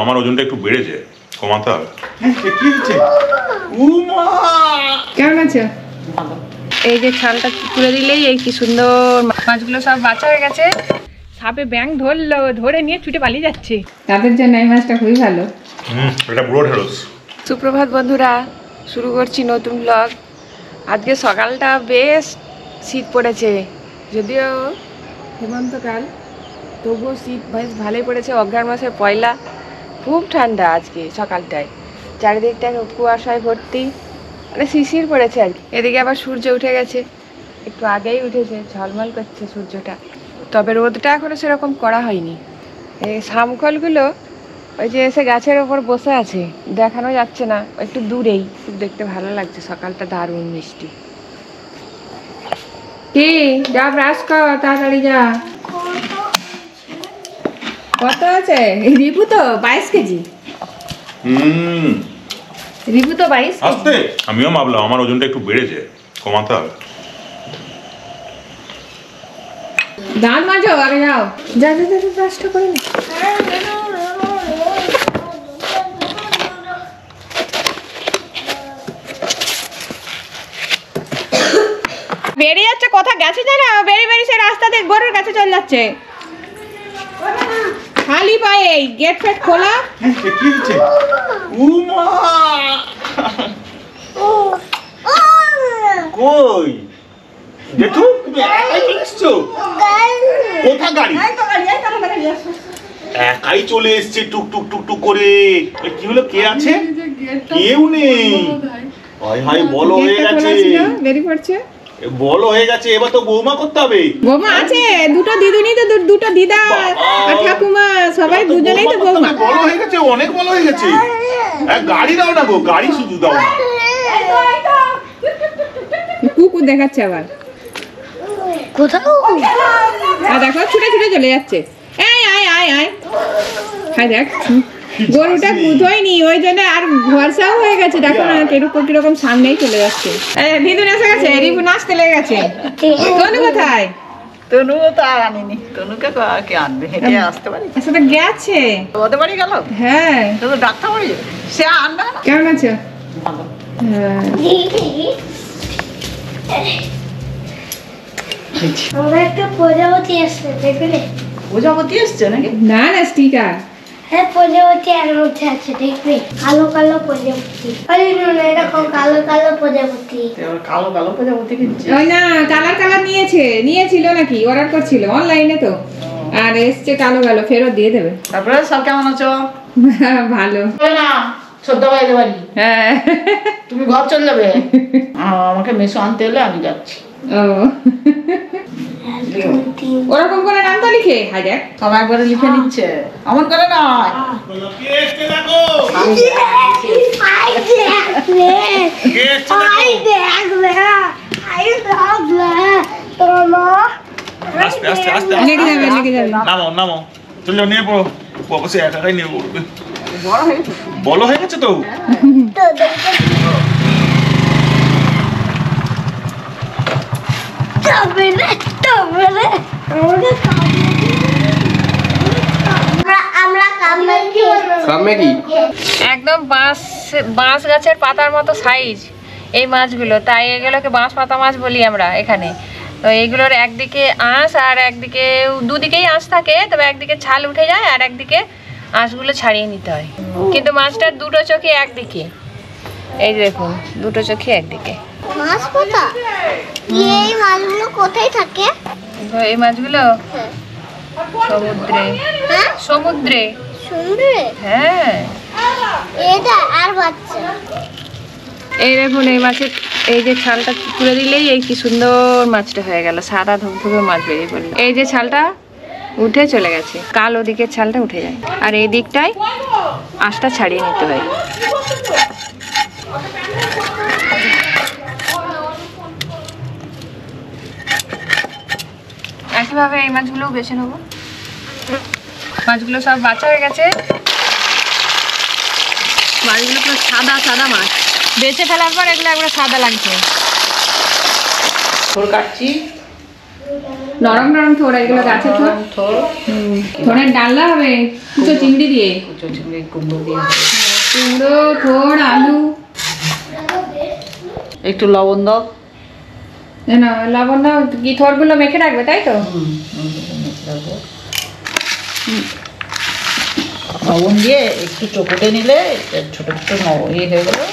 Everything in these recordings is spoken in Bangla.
আমার ওজনটা একটু বেড়েছে, কমাতে হবে। কেমন আছো? এই যে ছালটা তুলে দিলেই এই কি সুন্দর মাছগুলো সব বাঁচা হয়ে গেছে। সাপে ব্যাং ধরলো, ধরে নিয়ে ছুটে পালিয়ে যাচ্ছে। তাদের জন্য এই মাছটা খুবই ভালো। এটা পুরো ঢেঁড়স। সুপ্রভাত বন্ধুরা, শুরু করছি নতুন ব্লগ। আজকে সকালটা বেশ শীত পড়েছে, যদিও হেমন্তকাল, তবুও শীত বেশ ভালোই পড়েছে। অগ্রহায়ণ মাসের পয়লা, খুব ঠান্ডা আজকে সকালটায়, চারিদিকটা কুয়াশায় ভর্তি, মানে শিশির পড়েছে আর কি। এদিকে আবার সূর্য উঠে গেছে, একটু আগেই উঠেছে, ঝলমল করছে সূর্যটা, তবে রোদটা এখনো সেরকম করা হয়নি। এই শামকলগুলো ওই যে এসে গাছের ওপর বসে আছে, দেখানো যাচ্ছে না, একটু দূরেই, খুব দেখতে ভালো লাগছে। সকালটা দারুণ মিষ্টি। কি যা ব্রাশ কর, তাড়াতাড়ি যা। কত আছে রিপু? তো 22 কেজি। রিপু তো 22 আস্তে, আমিও ভাবলাম আমার ওজনটা একটু বেড়েছে, কমাতে হবে। দাঁত মাজো, আগে যাও, যা যা যা, ব্রাশটা করে নে। বেরিয়ে যাচ্ছে, কোথা গেছে জানো? বেরিয়ে সে রাস্তাতে গরুর কাছে চলে যাচ্ছে, খালি পায়ে। গেট ফেট খোলা। কি হচ্ছে? কই দেখো, তুমি একাই চলেছো? কোথা গাড়ি? একাই চলে এসছে টুক টুক টুক টুক করে। কি হলো, কে আছে? কেউ নেই। হাই হাই, বলো হয়ে গেছে, বেরিয়ে পড়ছে, বলো হয়ে গেছে। এবার তো বৌমা করতে হবে। বৌমা আছে, দুটো দিদুনি তো, দুটো দিদা আর ঠাকুমা, সবাই দুজনেই তো বৌমা। বলো হয়ে গেছে, অনেক বলো হয়ে গেছে। গাড়ি দাও না গো, গাড়ি শুধু দাও না। কুকুর দেখাচ্ছে আবার কোথাও, আর দেখো ছুটে ছুটে চলে যাচ্ছে। আয় আয় আয় আয়, হাই দেখ, গরুটা বুঝোয়নি, ওই জন্য আর ভরসাও হয়ে গেছে। দেখো না কিরকম সামনেই চলে যাচ্ছে। দিদুন এসে গেছে, রিপু নাচতে লেগে গেছে। তনু কোথায়? তনু তো আর আনিনি, তনুকে কে আনবে? হেঁটে আসতে পারি, আসলে গেছে ওদের বাড়ি গেল। হ্যাঁ, তো ডাক্তার বাড়ি যাবে, সে আনবে না। কেমন আছো? ভালো। আমরা একটা প্রজাপতি আসছে, দেখলে? প্রজাপতি এসছে নাকি? না না, স্টিকার। হ্যাঁ, প্রজাপতি আর মধ্যে আছে, দেখবে? কালো কালো প্রজাপতি। আরে না, এরকম কালো কালো প্রজাপতি। কালো কালো প্রজাপতি কিনছে। ওই না, কালার নিয়েছিল নাকি, অর্ডার করছিল অনলাইনে তো, আর এসছে কালো কালো, ফেরত দিয়ে দেবে। তারপরে সব কেমন আছো? ভালো না, শ্রদ্ধা বাইরে বাড়ি। হ্যাঁ, তুমি ঘর চলে যাবে, আমাকে মেসো আনতে এলে আমি যাচ্ছি। ও ওরকম করে নাম তো লিখে, হাই দেখ, সব একবারে লিখে নিচ্ছে, এমন করে না। লেগে যাবে। নামো চলে নিয়ে পড়ো, অবশ্যই একাই নিয়ে পড়বে। বলো হয়ে গেছে তো। একদম বাঁশ গাছের পাতার মতো সাইজ এই মাছগুলো, তাই এগুলোকে বাঁশ পাতা মাছ বলি আমরা এখানে। তো এইগুলোর একদিকে আঁশ আর একদিকে, দুদিকেই আঁশ থাকে, তবে একদিকে ছাল উঠে যায় আর একদিকে আঁশগুলো ছাড়িয়ে নিতে হয়। কিন্তু মাছটার দুটো চোখে একদিকে, এই দেখুন, দুটো চোখে একদিকে। মাছ কোথা? এই মাছগুলো কোথায় থাকে? এই মাছগুলো সমুদ্রে। হ্যাঁ, সমুদ্রে। সমুদ্রে? হ্যাঁ, এটা আর বাচ্চা। এই দেখুন, এই মাছের এই যে ছালটা তুলে দিলেই এই কি সুন্দর মাছটা হয়ে গেল, সাদা ধবধবে মাছ বেরিয়ে পড়লো। এই যে ছালটা উঠে চলে গেছে, কালো দিকের ছালটা উঠে যায়, আর এই দিকটায় আঁশটা ছাড়িয়ে নিতে হয়। একইভাবে এই মাছগুলোও বেছে নেবো। মাছগুলো সব বাছা হয়ে গেছে, মাছগুলো পুরো সাদা মাছ, বেছে ফেলার পর এগুলো একবার সাদা লাগছে। কাটছি, নরম নরম থোড়, এগুলো গাছের থোড়। থোড়ের ডালনা হবে কুচো চিংড়ি দিয়ে, কুমড়ো দিয়ে, কুমড়ো, থোড়, আলু, একটু লবণ দাও। না লবণ দাও কি, থোড়গুলো মেখে রাখবে তাই তো? লবণ দিয়ে একটু চকুটে নিলে ছোট ছোট ইয়ে হয়ে গেলো,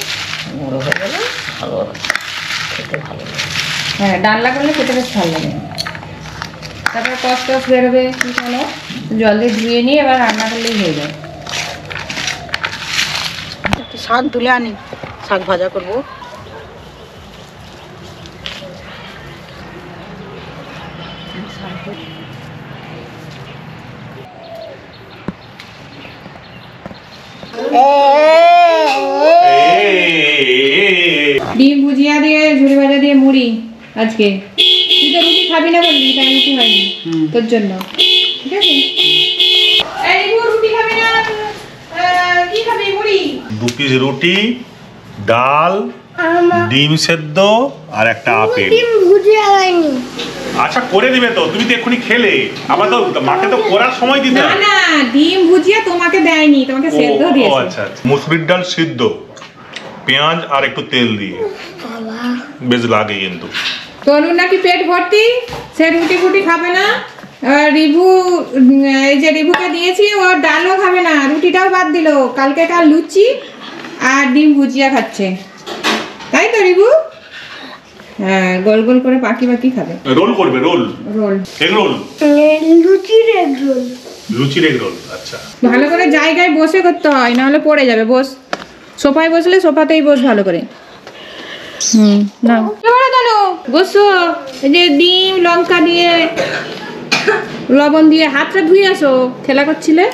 গুঁড়ো হয়ে গেলে ভালো খেতে ভালো লাগে। হ্যাঁ ডালনা করলে খেতে বেশ ভালো লাগে। তারপরে কষ টস বেরোবে, কি বলো, জল দিয়ে ধুয়ে নিয়ে এবার রান্না করলেই হয়ে যায়। একটু শাক তুলে আনি, শাক ভাজা করবো। ডিম ভুজিয়া দিয়ে ঝুড়ি ভাজা দিয়ে মুড়ি আজকে। তুই তো রুটি খাবি না বললি, তাই রুটি হয়নি তোর জন্য, ঠিক আছে? এই রিভু, রুটি খাবি না, কি খাবি? মুড়ি। 2 পিস রুটি, ডাল, ডিম সেদ্ধ আর একটা আপেল। ডিম ভুজিয়া হয়নি। আচ্ছা করে দিবে তো, তুমি তো এক্ষুনি খেলে, আবার তো মাকে তো করার সময় দিতে না হয়। না, ডিম ভুজিয়া তোমাকে দেয়নি, তোমাকে সেদ্ধ ও দিয়েছে। আচ্ছা আচ্ছা, মুসুরির ডাল সিদ্ধ, পেঁয়াজ আর একটু তেল দিয়ে, বেশ লাগে কিন্তু। তনুর নাকি পেট ভর্তি, সে রুটি ফুটি খাবে না। রিভু, এই যে রিভুকে দিয়েছি, ও ডালও খাবে না, রুটিটাও বাদ দিল। কালকে কাল লুচি আর ডিম ভুজিয়া খাচ্ছে, তাই তো রিভু? হ্যাঁ, গোল গোল করে পাকি পাকি খাবে। রোল করবে, রোল, রোল, এগ রোল, লুচির এগ রোল। লুচির এগ রোল। আচ্ছা, ভালো করে জায়গায় বসে করতে হয়, নাহলে পড়ে যাবে। বস, সোফায় বসলে সোফাতেই বস ভালো করে। না তনু বসো। এই যে ডিম লঙ্কা দিয়ে লবণ দিয়ে হাতটা ধুয়ে আসো, খেলা করছিলে।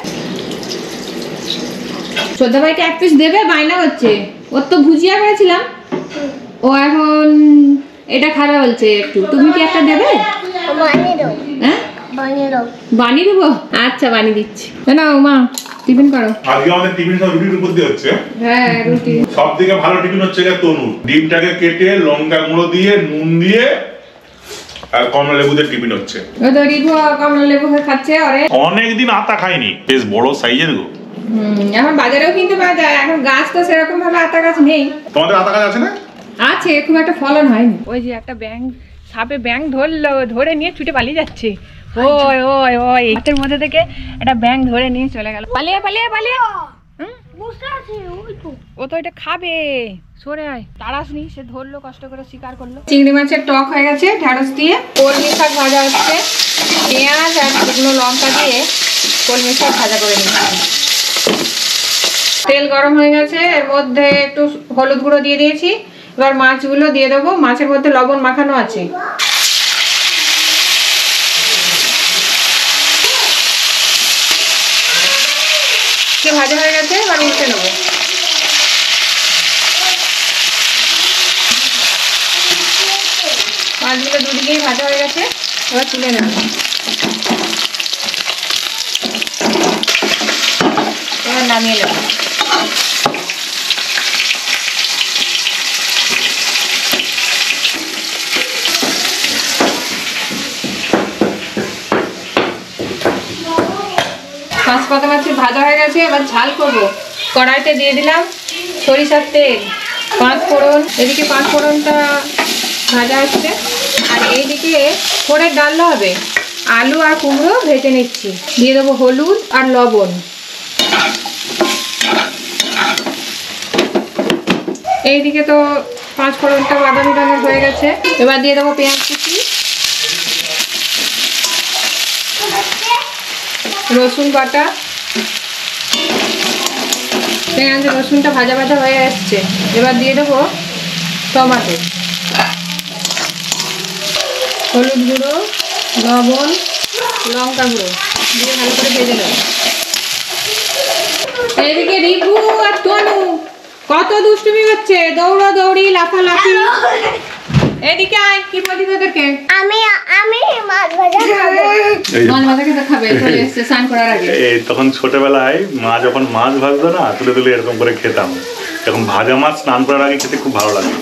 শ্রদ্ধা ভাইকে 1 পিস দেবে, বায়না হচ্ছে। ওর তো ভুজিয়া করেছিলাম, ও এখন এটা খারাপ বলছে একটু। তুমি কি একটা দেবে? বানিয়ে দাও। হ্যাঁ বানিয়ে দাও। বানিয়ে দেবো? আচ্ছা বানিয়ে দিচ্ছি। না মা টিফিন করো। আজকে আমাদের টিফিন সব রুটির উপর দিয়ে হচ্ছে। হ্যাঁ রুটি। সব থেকে ভালো টিফিন হচ্ছে এটা তনুর। ডিমটাকে কেটে লঙ্কা গুঁড়ো দিয়ে, নুন দিয়ে আর কমলা লেবু দিয়ে টিফিন হচ্ছে। ও তো রিভু কমলা লেবু খাচ্ছে। আরে অনেকদিন আতা খাইনি, বেশ বড় সাইজের গো। এখন বাজারেও কিনতে পাওয়া যায়। এখন গাছ তো সেরকম ভাবে আতা গাছ নেই। তোমাদের আতা গাছ আছে না? আছে, খুব একটা ফলন হয়নি। ওই যে একটা ব্যাঙ, সাপে ব্যাঙ ধরলো, ধরে নিয়ে ছুটে পালিয়ে যাচ্ছে। ওই ওই ওই হাতের মধ্যে থেকে একটা ব্যাঙ ধরে নিয়ে চলে গেল। পালিয়ে পালিয়ে পালিয়ে। বসে আছে ওই তো। ও তো এটা খাবে, সরে আয়। তাড়াস নি, সে ধরলো, কষ্ট করে শিকার করলো। চিংড়ি মাছের টক হয়ে গেছে ঢ্যাঁড়স দিয়ে। কলমি শাক ভাজা হচ্ছে, পেঁয়াজ আর শুকনো লঙ্কা দিয়ে কলমি শাক ভাজা করে নিচ্ছি। তেল গরম হয়ে গেছে, এর মধ্যে একটু হলুদ গুঁড়ো দিয়ে দিয়েছি। এবার মাছগুলো দিয়ে দেবো। মাছের মধ্যে লবণ মাখানো আছে। ভাজা হয়ে গেছে, এবার উল্টে নেবো। মাছগুলো দুদিকেই ভাজা হয়ে গেছে, এবার তুলে নেব। এবার নামিয়ে নেব। মাছ পাতা মাছ ভাজা হয়ে গেছে, এবার ঝাল করবো। কড়াইতে দিয়ে দিলাম সরিষার তেল, 5 ফোড়ন। এদিকে 5 ফোড়নটা ভাজা হচ্ছে, আর এইদিকে থোড়ের ডালনা হবে। আলু আর কুমড়ো ভেজে নিচ্ছি। দিয়ে দেবো হলুদ আর লবণ। এইদিকে তো 5 ফোড়নটা বাদামি রঙের হয়ে গেছে। এবার দিয়ে দেবো পেঁয়াজ কুচি, রসুন বাটা। পেঁয়াজ রসুনটা ভাজা ভাজা হয়ে আসছে, এবার দিয়ে দেবো টমেটো, হলুদ গুঁড়ো, লবণ, লঙ্কা গুঁড়ো দিয়ে ভালো করে ভেজে নেব। এদিকে রিভু আর তনু কত দুষ্টুমি হচ্ছে, দৌড়া দৌড়ি, লাফালাফি। এদিকে আয়, কি বলি তোদেরকে? আমি মাছ ভাজা খাবো। মাছ ভাজা খেতে খাবে, চলে এসছে স্নান করার আগে। তখন ছোটবেলায় মা যখন মাছ ভাজতো না, তুলে তুলে এরকম করে খেতাম। এখন ভাজা মাছ স্নান করার আগে খেতে খুব ভালো লাগে।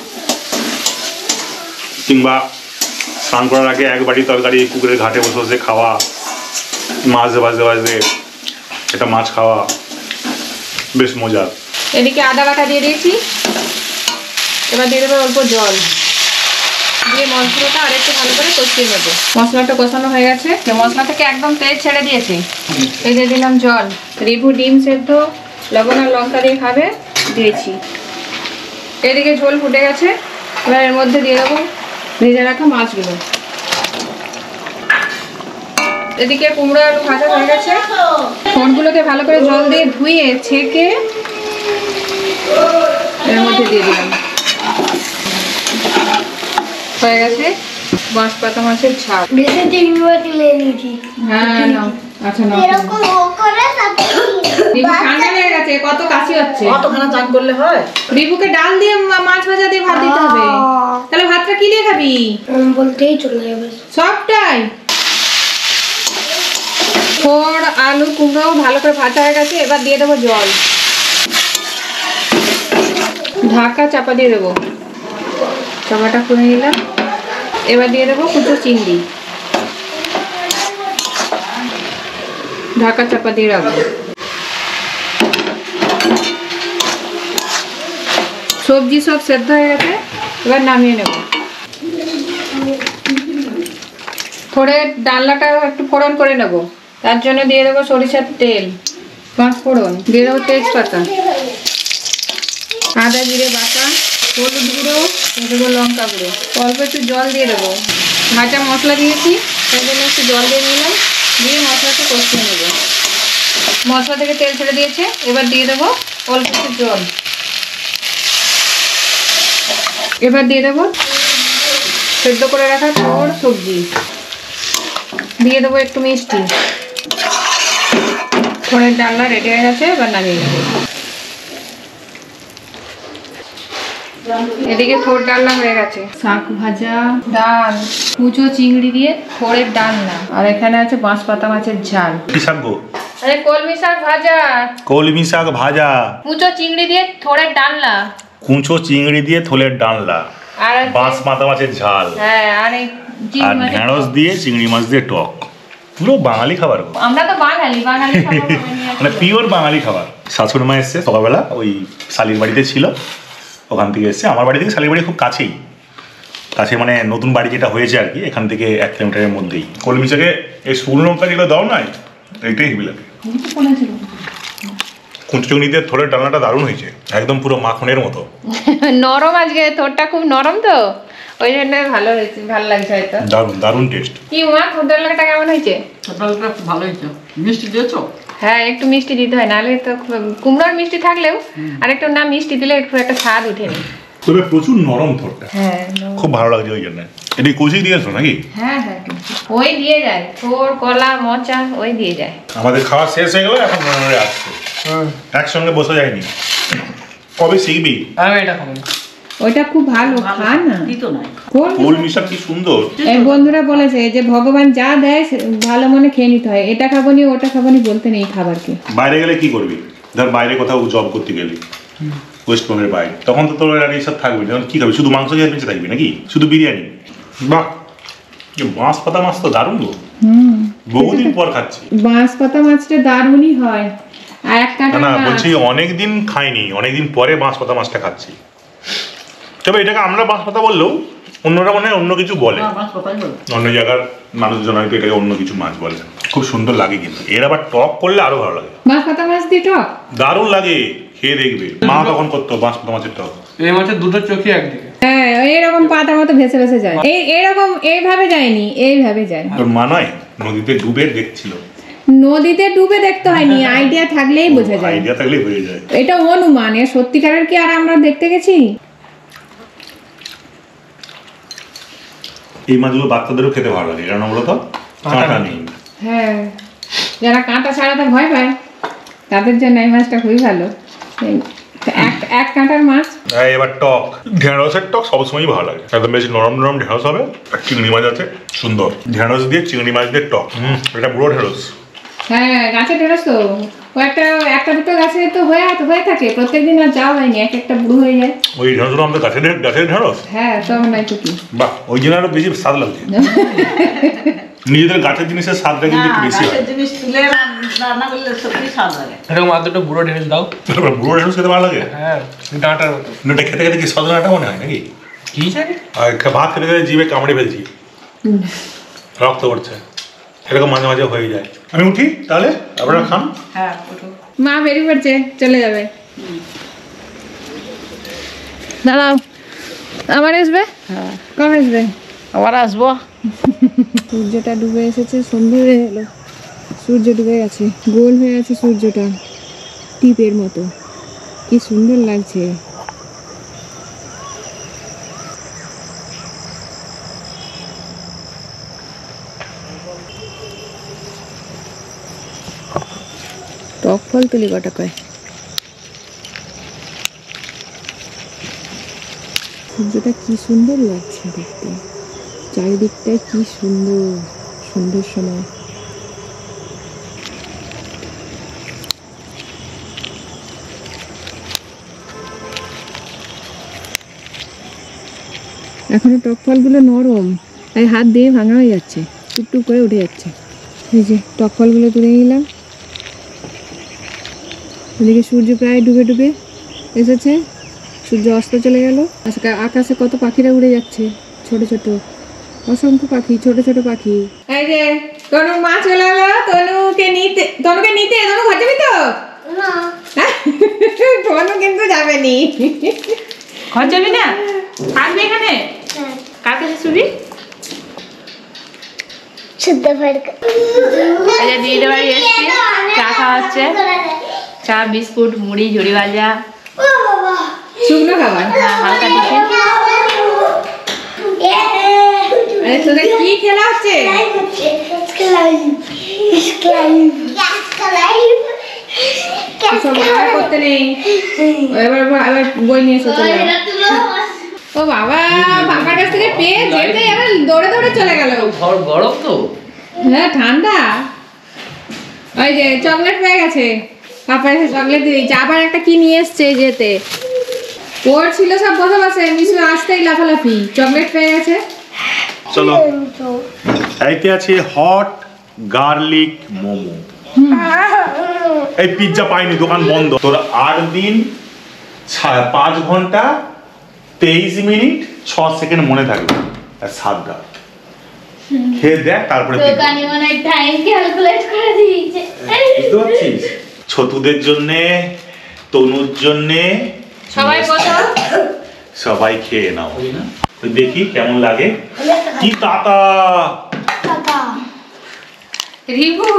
কিংবা স্নান করার আগে এক বাটি তরকারি পুকুরের ঘাটে বসে বসে খাওয়া, মাছ ভাজতে ভাজতে এটা মাছ খাওয়া বেশ মজার। এদিকে আদা বাটা দিয়ে দিয়েছি, এবার দিয়ে দেবো অল্প জল দিয়ে মশলাটা আরেকটু ভালো করে কষিয়ে নেবো। মশলাটা কষানো হয়ে গেছে, মশলা থেকে একদম তেল ছেড়ে দিয়েছি। এই দিয়ে দিলাম জল, রিভু ডিম সেদ্ধ লবণ আর লঙ্কা দিয়ে খাবে দিয়েছি। এদিকে ঝোল ফুটে গেছে, এবার এর মধ্যে দিয়ে দেবো ভেজে রাখা মাছগুলো। এদিকে কুমড়ো আলু ভাজা হয়ে গেছে, ঠোঁটগুলোকে ভালো করে জল দিয়ে ধুয়ে ছেঁকে এর মধ্যে দিয়ে দিলাম। হয়ে গেছে বাঁশপাতা মাছের ঝাল। বেশি টিভিও তুলে নিয়েছি। হ্যাঁ নাও, আচ্ছা নাও। এরকম করে রিভু ঠান্ডা হয়ে গেছে, কত কাশি হচ্ছে। কতখানা চান করলে হয়? রিভুকে ডাল দিয়ে মাছ ভাজা দিয়ে ভাত দিতে হবে। তাহলে ভাতটা কি দিয়ে খাবি? বলতেই চলে যাবে সবটাই। ঠোঁট আলু কুমড়ো ভালো করে ভাজা হয়ে গেছে, এবার দিয়ে দেবো জল, ঢাকা চাপা দিয়ে দেবো। চাপাটা খুলে নিলাম, এবার দিয়ে দেবো কুচো চিংড়ি, ঢাকা চাপা দিয়ে রাখবো। সবজি সব সেদ্ধ হয়ে গেছে, এবার নামিয়ে নেব। ফোড়ের ডালনাটা একটু ফোড়ন করে নেব, তার জন্য দিয়ে দেবো সরিষার তেল, পাঁচ ফোড়ন দিয়ে দেবো, তেজপাতা, আদা জিরে বাটা, হলুদ গুঁড়ো, দেবো লঙ্কা গুঁড়ো, অল্প একটু জল দিয়ে দেবো। ভাজা মশলা দিয়েছি, তার জন্য একটু জল দিয়ে নিলাম, দিয়ে মশলাটা কষিয়ে নেব। মশলা থেকে তেল ছেড়ে দিয়েছে, এবার দিয়ে দেবো অল্প একটু জল, এবার দিয়ে দেবো সেদ্ধ করে রাখা ঠোঁট সবজি, দিয়ে দেবো একটু মিষ্টি। ঠোঁটের ডালনা রেডি হয়ে গেছে, এবার নামিয়ে নেবো। এদিকে ঠোঁট ডালনা হয়ে গেছে, শাক ভাজা, ডাল, কুচো চিংড়ি দিয়ে ঠোঁটের ডালনা, আর এখানে আছে বাঁশপাতা মাছের ঝাল। কি শাক গো? আরে কলমি শাক ভাজা, কলমি শাক ভাজা, কুচো চিংড়ি দিয়ে ঠোঁটের ডালনা, কুঁচো চিংড়ি দিয়ে থোলের ডালনা, আর বাঁশপাতা মাছের ঝাল, হ্যাঁ, আর এই আর ঢেঁড়স দিয়ে চিংড়ি মাছ দিয়ে টক। পুরো বাঙালি খাবার গো। আমরা তো বাঙালি, বাঙালি খাবার নিয়ে আসি। মানে পিওর বাঙালি খাবার। শাশুড়ি মা এসছে সকালবেলা, ওই শালির বাড়িতে ছিল, ওখান থেকে এসছে। আমার বাড়ি থেকে শালির বাড়ি খুব কাছেই, কাছে মানে নতুন বাড়ি যেটা হয়েছে আর কি, এখান থেকে 1 কিলোমিটারের মধ্যেই। কলমি শাকে এই শুকনো লঙ্কা যেগুলো দাও না, এইটাই হেবি লাগে। কুঁচো চিংড়ি দিয়ে থোলের ডালনাটা দারুণ হয়েছে, একদম পুরো মাখনের মতো নরম। আজকে ঠোঁটটা খুব নরম তো, ওই জন্য ভালো হয়েছে, ভালো লাগছে হয়তো। দারুণ দারুণ টেস্ট। কি মা, ঠোঁট ডালনাটা কেমন হয়েছে? ডালটা ভালো হয়েছে। মিষ্টি দিয়েছো? হ্যাঁ, একটু মিষ্টি দিতে হয়, নাহলে তো কুমড়োর মিষ্টি থাকলেও আর একটু না মিষ্টি দিলে একটু একটা স্বাদ উঠেনি। তবে প্রচুর নরম থোরটা, হ্যাঁ খুব ভালো লাগছে ওই জন্য। এটি কচি দিয়েছো নাকি? হ্যাঁ হ্যাঁ, ওই দিয়ে যায়, থোর কলা মোচা ওই দিয়ে যায়। আমাদের খাওয়া শেষ হয়ে গেল, এখন মনে আসছে একসঙ্গে বসে যায়নি। কবে শিখবি? আমি এটা খাবো। ওইটা খুব ভালো, খা না। দিতো না। কলমি শাক কি সুন্দর। এই বন্ধুরা বলেছে যে ভগবান যা দেয় ভালো মনে খেয়ে নিতে হয়, এটা খাবো নি ওটা খাবো নি বলতে নেই খাবারকে। বাইরে গেলে কি করবি? ধর বাইরে কোথাও জব করতে গেলি, ওয়েস্টবেঙ্গলের বাইরে, তখন তো তোর আর এইসব থাকবি না, তখন কি খাবি? শুধু মাংস খেয়ে বেঁচে থাকবি নাকি? শুধু বিরিয়ানি? বাহ, বাঁশপাতা মাছ তো দারুণ গো, বহুদিন পর খাচ্ছি। বাঁশপাতা মাছটা দারুণই হয়। আর একটা না বলছি অনেকদিন খাইনি, অনেকদিন পরে বাঁশপাতা মাছটা খাচ্ছি। তবে এটাকে আমরা বাঁশপাতা বললেও অন্যরা মনে হয় অন্য কিছু বলে, অন্য জায়গার মানুষজন হয়তো এটাকে অন্য কিছু মাছ বলে। খুব সুন্দর লাগে, কিন্তু এর আবার টক করলে আরো ভালো লাগে। বাঁশপাতা মাছ দিয়ে টক দারুণ লাগে, খেয়ে দেখবে। মা তখন করতো বাঁশপাতা মাছের টক। এই মাছের দুটো চোখই একদিকে। হ্যাঁ, এরকম পাতার মতো ভেসে ভেসে যায়। এরকম এইভাবে যায়নি, এইভাবে যায়। তোর মা নয় নদীতে ডুবে দেখছিল? নদীতে ডুবে দেখতে হয়নি, আইডিয়া থাকলেই বোঝা যায়। আইডিয়া থাকলেই হয়ে যায়। এটা অনুমান, এর সত্যিকারের কি আর আমরা দেখতে গেছি? এই মাছগুলো বাচ্চাদেরও খেতে ভালো লাগে, কারণ ওগুলো তো কাঁটা নেই। হ্যাঁ, যারা কাঁটা ছাড়াতে ভয় পায় তাদের জন্য এই মাছটা খুবই ভালো। এক কাঁটার মাছ। হ্যাঁ, এবার টক, ঢেঁড়সের টক সবসময়ই ভালো লাগে, একদম বেশি নরম নরম ঢেঁড়স হবে, আর চিংড়ি মাছ আছে সুন্দর, ঢেঁড়স দিয়ে চিংড়ি মাছ দিয়ে টক। এটা বুড়ো ঢেঁড়স, হ্যাঁ গাছে ঢেঁড়স তো একটা দুটো গাছে তো হয়ে থাকে, প্রত্যেকদিন আর যাওয়া হয়নি, একটা বুড়ো হয়ে যায়। ওই ঢেঁড়সগুলো আমাদের গাছের ঢেঁড়স। হ্যাঁ তো নাই তো কি, বাহ, ওই জন্য আরো বেশি স্বাদ লাগছে। নিজেদের গাছের জিনিসের স্বাদটা কিন্তু একটু বেশি হয়। গাছের জিনিস তুলে রান্না করলে সত্যি স্বাদ লাগে। এরকম আর দুটো বুড়ো ঢেঁড়স দাও। বুড়ো ঢেঁড়স খেতে ভালো লাগে। হ্যাঁ ডাঁটার মতো। ওটা খেতে খেতে কি সজনা ডাঁটা মনে হয় নাকি? কি জানি। আর ভাত খেতে খেতে জিভে কামড়ে ফেলছি, রক্ত পড়ছে, এরকম মাঝে মাঝে হয়ে যায়। আমি উঠি তাহলে, আপনারা খান। হ্যাঁ ওঠো। মা বেরিয়ে পড়ছে, চলে যাবে। দাঁড়াও, আবার আসবে? কবে আসবে? আবার আসবো। সূর্যটা ডুবে এসেছে, সন্ধে হয়ে এলো, সূর্য ডুবে গেছে, গোল হয়ে আছে সূর্যটা টিপের মতো, কি সুন্দর লাগছে। টক ফল তুলি কটা কয়, সূর্যটা কি সুন্দর লাগছে দেখতে, চারিদিকটায় কি সুন্দর, সন্ধ্যের সময়। এখনো টক ফলগুলো নরম, তাই হাত দিয়ে ভাঙা হয়ে যাচ্ছে, টুকটুক করে উঠে যাচ্ছে। এই যে টক ফলগুলো তুলে নিলাম। এদিকে সূর্য প্রায় ডুবে ডুবে এসেছে, সূর্য অস্ত চলে গেল। আকাশে কত পাখিরা উড়ে যাচ্ছে, ছোট ছোট অসংখ্য পাখি, ছোট ছোট পাখি। এই যে তনু মা চলে এলো, তনুকে নিতে তনু ঘর যাবি তো? তনু কিন্তু যাবে নি। ঘর যাবি না, থাকবি এখানে। কার কাছে শুবি? দিদিদের বাড়ি এসছি, চা খাওয়া হচ্ছে, চা বিস্কুট মুড়ি ঝুড়ি ভাজা, শুকনো খাবার, হালকা টিফিন। আরে তোদের কি খেলা হচ্ছে? সব আর করতে নেই, এবার বই নিয়ে এসে চলে গেল। ও বাবা, পাপার কাছ থেকে পেয়ে যেতে এবার দৌড়ে দৌড়ে চলে গেল। ঘর গরম তো। হ্যাঁ ঠান্ডা। ওই যে চকলেট পেয়ে গেছে, পাপা এসে চকলেট দিয়ে দিয়েছে। আবার একটা কি নিয়ে এসছে যেতে, ওর ছিল সব বসে বসে, মিশু আসতেই লাফালাফি, চকলেট পেয়ে গেছে। চলো, এইতে আছে হট গার্লিক মোমো। এই পিৎজা পাইনি, দোকান বন্ধ। তোর 8 দিন 5 ঘন্টা 23 মিনিট 6 সেকেন্ড মনে থাকবে, আর 7 টা খেয়ে দেখ, তারপরে দোকানি মনে হয় টাইম ক্যালকুলেট করে দিয়েছে। বুঝতে পারছিস? ছোটুদের জন্যে, তনুর জন্যে, সবাই বসো, সবাই খেয়ে নাও। তো দেখি কেমন লাগে। কি তাতা রিভু,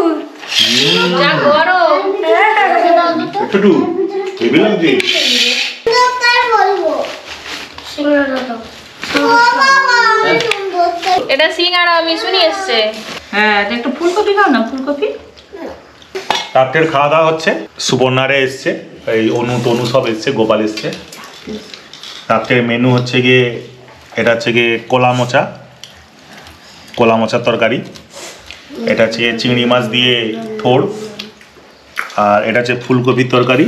যা গরম। একটু হেভি লাগছে। এটা সিঙ্গাড়া মিশু নিয়ে এসছে। হ্যাঁ একটু ফুলকপি খাও না, ফুলকপি। রাত্রের খাওয়া দাওয়া হচ্ছে, সুবর্ণারে এসছে, এই অনু তনু সব এসছে, গোপাল এসছে। রাত্রের মেনু হচ্ছে গিয়ে, এটা হচ্ছে গিয়ে কলা মোচার তরকারি, এটা হচ্ছে চিংড়ি মাছ দিয়ে থোড়, আর এটা হচ্ছে ফুলকপির তরকারি,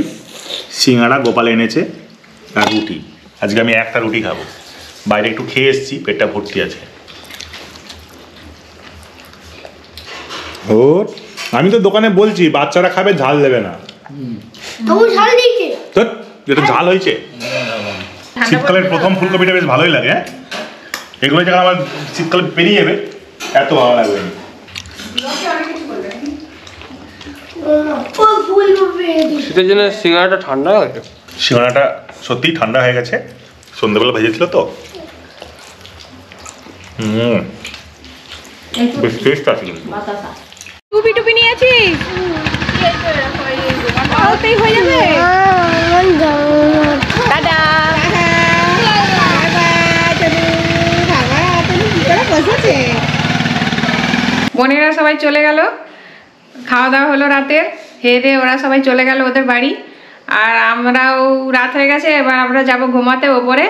সিঙ্গাড়া গোপাল এনেছে, আর রুটি। আজকে আমি একটা রুটি খাবো, বাইরে একটু খেয়ে এসেছি, পেটটা ভর্তি আছে। ও আমি তো দোকানে বলছি বাচ্চারা খাবে, ঝাল দেবে না। যেটা ঝাল হয়েছে। শীতকালের প্রথম ফুলকপিটা বেশ ভালোই লাগে। হ্যাঁ, এগুলো যখন আমার শীতকালে পেরিয়ে যাবে, এত ভালো লাগবে। শীতের জন্য সিঙ্গাড়াটা ঠান্ডা লাগে। সিঙ্গাড়াটা সত্যিই ঠান্ডা হয়ে গেছে, সন্ধ্যেবেলা ভেজেছিল তো। বেশ টেস্ট আছে কিন্তু। টুপি টুপি নিয়েছি, ওতেই হয়ে যাবে। টাটা। বোনেরা সবাই চলে গেল, খাওয়া দাওয়া হলো রাতে, খেয়ে দিয়ে ওরা সবাই চলে গেল ওদের বাড়ি, আর আমরাও রাত হয়ে গেছে, এবার আমরা যাব ঘুমাতে ওপরে।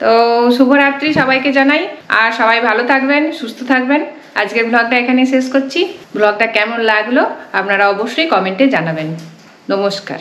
তো শুভরাত্রি সবাইকে জানাই, আর সবাই ভালো থাকবেন, সুস্থ থাকবেন। আজকের ব্লগটা এখানে শেষ করছি। ব্লগটা কেমন লাগলো আপনারা অবশ্যই কমেন্টে জানাবেন। নমস্কার।